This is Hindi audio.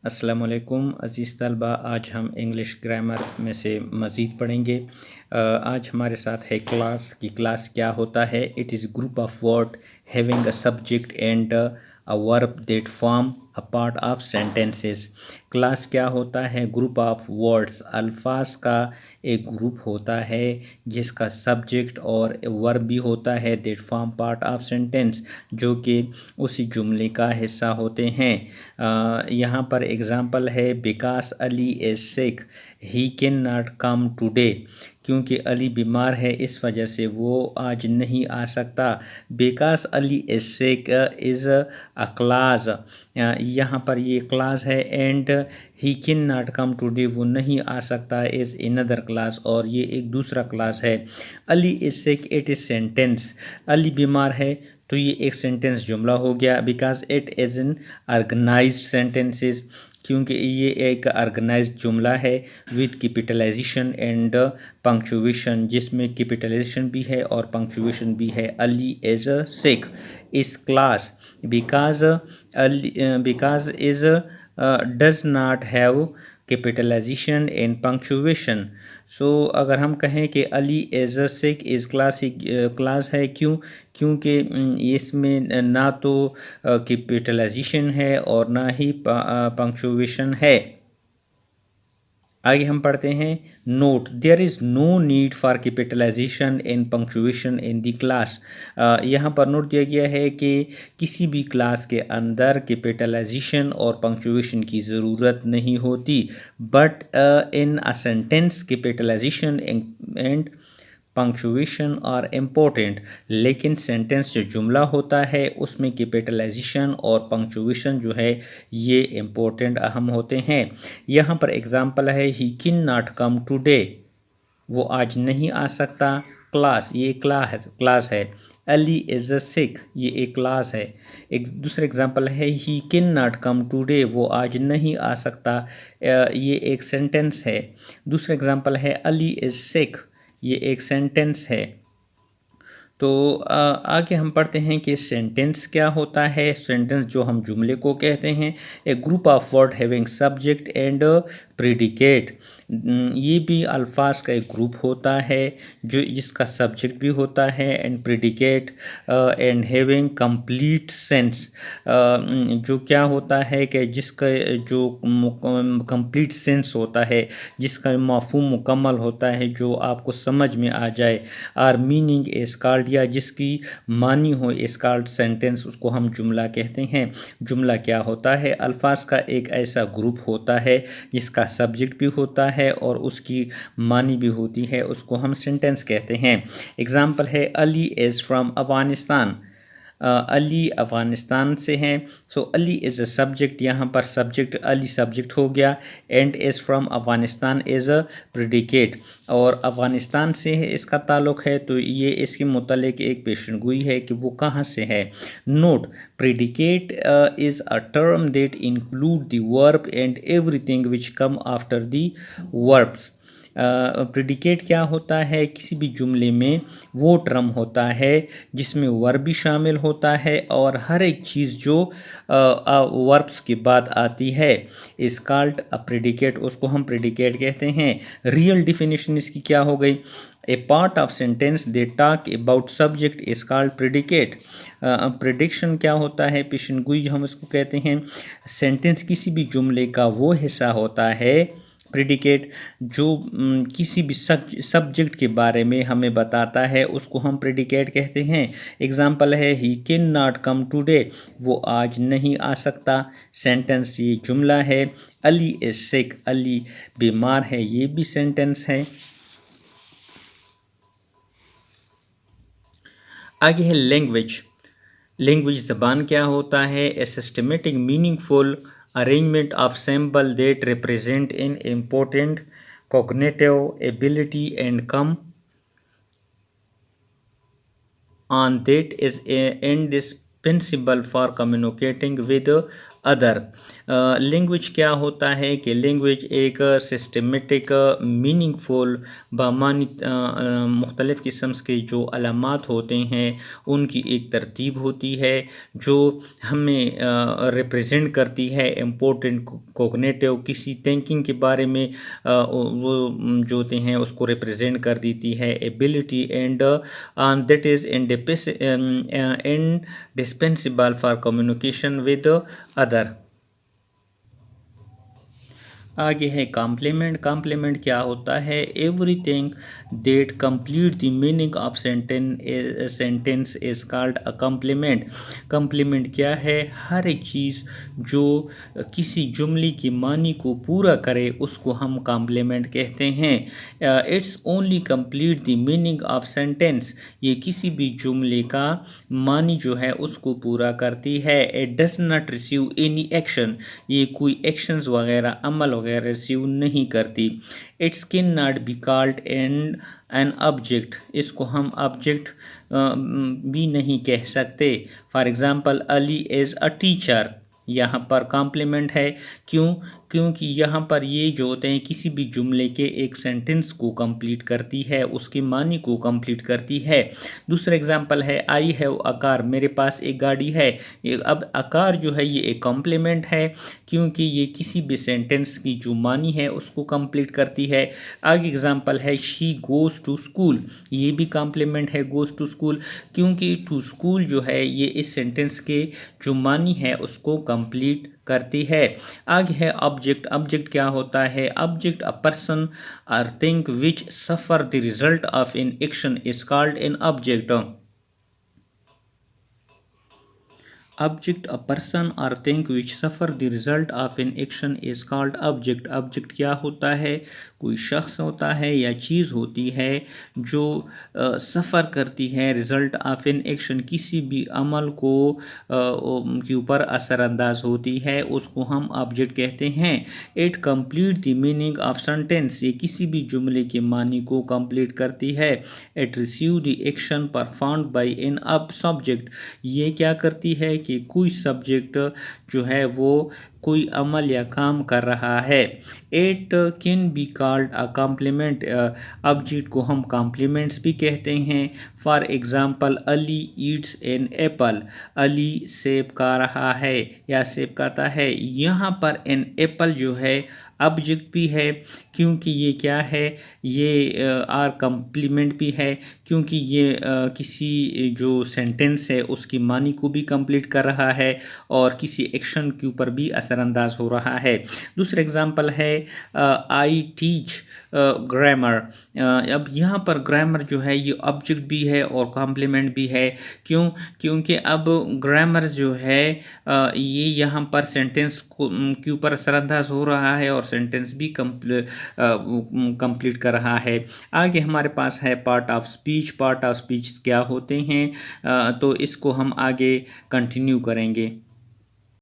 अस्सलाम वालेकुम अज़ीज़ तलबा। आज हम इंग्लिश ग्रामर में से मज़ीद पढ़ेंगे। आज हमारे साथ है क्लास की क्लास क्या होता है। It is group of word having a subject and a verb that form a part of sentences. Class क्या होता है? ग्रुप ऑफ वर्ड्स, अल्फाज का एक ग्रुप होता है जिसका सब्जेक्ट और वर्ब भी होता है that form part of sentence, जो कि उसी जुमले का हिस्सा होते हैं। यहाँ पर एग्ज़ाम्पल है बिकास Ali is sick he can not come today. क्योंकि अली बीमार है इस वजह से वो आज नहीं आ सकता। बिकास Ali is sick is a class, यहाँ पर ये क्लास है। And he can not come today, वो नहीं आ सकता, इज़ अनदर क्लास, और ये एक दूसरा क्लास है। Ali is sick it is sentence. Ali बीमार है तो ये एक सेंटेंस जुमला हो गया। Because it is an organised sentences, क्योंकि ये एक ऑर्गेनाइज्ड जुमला है विद कैपिटलाइजेशन एंड पंक्चुएशन, जिसमें कैपिटलाइजेशन भी है और पंक्चुएशन भी है। Ali is sick is class because Ali because is does not have capitalization and punctuation. So अगर हम कहें कि Ali as a sick is class है, क्योंकि इसमें ना तो कैपिटलाइजेशन है और ना ही पंक्चुएशन है। आगे हम पढ़ते हैं। Note there is no need for capitalisation and punctuation in the class. यहाँ पर नोट दिया गया है कि किसी भी क्लास के अंदर कैपिटलाइजेशन और पंक्चुएशन की ज़रूरत नहीं होती। But in a sentence capitalisation and punctuation are important. लेकिन सेंटेंस जो जुमला होता है उसमें कैपिटलाइजेशन और पंक्चुएशन जो है ये इम्पोर्टेंट, अहम होते हैं। यहाँ पर एग्जांपल है he can not come today, वो आज नहीं आ सकता। क्लास, ये क्लास है। अली इज़ अ सिक, ये एक क्लास है। एक दूसरा एग्जांपल है he can not come today, वो आज नहीं आ सकता, ये एक सेंटेंस है। दूसरा एग्जांपल है अली इज़ सिक, ये एक सेंटेंस है। तो आगे हम पढ़ते हैं कि सेंटेंस क्या होता है। सेंटेंस जो हम जुमले को कहते हैं, a group of word having subject and predicate. ये भी अल्फाज का एक ग्रुप होता है जो जिसका सब्जेक्ट भी होता है and predicate and having complete sense. जो क्या होता है कि जिसका जो कंप्लीट सेंस होता है, जिसका मफ़हूम मुकम्मल होता है, जो आपको समझ में आ जाए। आर मीनिंग इज कॉल्ड, या जिसकी मानी हो इस कॉल्ड सेंटेंस, उसको हम जुमला कहते हैं। जुमला क्या होता है? अल्फाज का एक ऐसा ग्रुप होता है जिसका सब्जेक्ट भी होता है और उसकी मानी भी होती है, उसको हम सेंटेंस कहते हैं। एग्जाम्पल है अली इज़ फ्राम अफगानिस्तान। अली अफ़गानिस्तान से हैं। सो अली इज़ अ सब्जेक्ट, यहाँ पर सब्जेक्ट अली सब्जेक्ट हो गया। And is from Afghanistan is a predicate, और अफ़गानिस्तान से है इसका ताल्लुक़ है, तो ये इसके मुतालिक एक पेशनगोई है कि वो कहाँ से है। Note predicate is a term that include the verb and everything which come after the verbs. Predicate क्या होता है? किसी भी जुमले में वो टर्म होता है जिसमें वर्ब भी शामिल होता है और हर एक चीज़ जो वर्ब्स के बाद आती है इस कॉल्ड अ प्रेडिकेट, उसको हम प्रेडिकेट कहते हैं। रियल डिफिनीशन इसकी क्या हो गई? A part of sentence they talk about subject is called predicate. Prediction क्या होता है? पेशनगोई हम इसको कहते हैं। सेंटेंस किसी भी जुमले का वो हिस्सा होता है प्रेडिकेट जो किसी भी सब्जेक्ट के बारे में हमें बताता है, उसको हम प्रेडिकेट कहते हैं। एग्जाम्पल है he can not come today, वो आज नहीं आ सकता। सेंटेंस ये जुमला है। अली इज सिक, अली बीमार है, ये भी सेंटेंस है। आगे है लैंग्वेज। लैंग्वेज ज़बान क्या होता है? A systematic meaningful arrangement of symbol that represent in important cognitive ability and come on that is indispensable for communicating with other. Language क्या होता है कि लैंग्वेज एक सिस्टमेटिक मीनिंगफुल बामानी मुख्तलिफ़ किस्म के जो अलामात होते हैं उनकी एक तरतीब होती है जो हमें रिप्रेजेंट करती है इम्पोर्टेंट कोग्निटिव किसी थिंकिंग के बारे में वो जो होते हैं उसको रिप्रेजेंट कर देती है ability and that is indispensable for communication with other। आगे है कॉम्प्लीमेंट। कॉम्प्लीमेंट क्या होता है? Everything that complete the meaning of sentence is called a complement. Complement क्या है? हर एक चीज़ जो किसी जुमले की मानी को पूरा करे उसको हम कॉम्प्लीमेंट कहते हैं। It's only complete the meaning of sentence. ये किसी भी जुमले का मानी जो है उसको पूरा करती है। It does not receive any action. ये कोई एक्शंस वगैरह अमल वगैरह रिसीव नहीं करती। It's can not be called an object. इसको हम ऑब्जेक्ट भी नहीं कह सकते। For example Ali is a teacher. यहाँ पर कॉम्प्लीमेंट है। क्यों? क्योंकि यहाँ पर ये जो होते हैं किसी भी जुमले के एक सेंटेंस को कंप्लीट करती है, उसके मानी को कंप्लीट करती है। दूसरा एग्जांपल है आई हैव अ कार। मेरे पास एक गाड़ी है। अब अ कार जो है ये एक कॉम्प्लीमेंट है क्योंकि ये किसी भी सेंटेंस की जो मानी है उसको कंप्लीट करती है। आगे एग्जांपल है शी गोज़ टू स्कूल। ये भी कॉम्प्लीमेंट है गोज़ टू स्कूल क्योंकि टू स्कूल जो है ये इस सेंटेंस के जो मानी है उसको कंप्लीट करती है। आगे है ऑब्जेक्ट। ऑब्जेक्ट क्या होता है? ऑब्जेक्ट अ पर्सन और thing which suffer the result of an action is called an object. Object a person or thing which suffer the result of an action is called object। Object क्या होता है? कोई शख्स होता है या चीज़ होती है जो सफ़र करती है रिज़ल्ट ऑफ एन एक्शन, किसी भी अमल को के ऊपर असरअंदाज होती है, उसको हम ऑब्जेक्ट कहते हैं। It complete the meaning of sentence. ये किसी भी जुमले के मानी को कंप्लीट करती है। It receive the action performed by an subject. ये क्या करती है कि कोई सब्जेक्ट जो है वो कोई अमल या काम कर रहा है। It can be called a complement. Object को हम कॉम्प्लीमेंट्स भी कहते हैं। For example Ali eats an apple. Ali सेब खा रहा है या सेब खाता है। यहाँ पर एन एप्पल जो है ऑब्जेक्ट भी है क्योंकि ये क्या है, ये आर कम्प्लीमेंट भी है क्योंकि ये किसी जो सेंटेंस है उसकी मानी को भी कंप्लीट कर रहा है और किसी एक्शन के ऊपर भी असरअंदाज हो रहा है। दूसरा एग्जांपल है आई टीच ग्रामर। अब यहाँ पर ग्रामर जो है ये ऑब्जेक्ट भी है और कॉम्प्लीमेंट भी है। क्यों? क्योंकि अब ग्रामर जो है ये यहाँ पर सेंटेंस के ऊपर असरअंदाज हो रहा है और सेंटेंस भी कंप्लीट कर रहा है। आगे हमारे पास है part of speech. Part of speech क्या होते हैं तो इसको हम आगे कंटिन्यू करेंगे।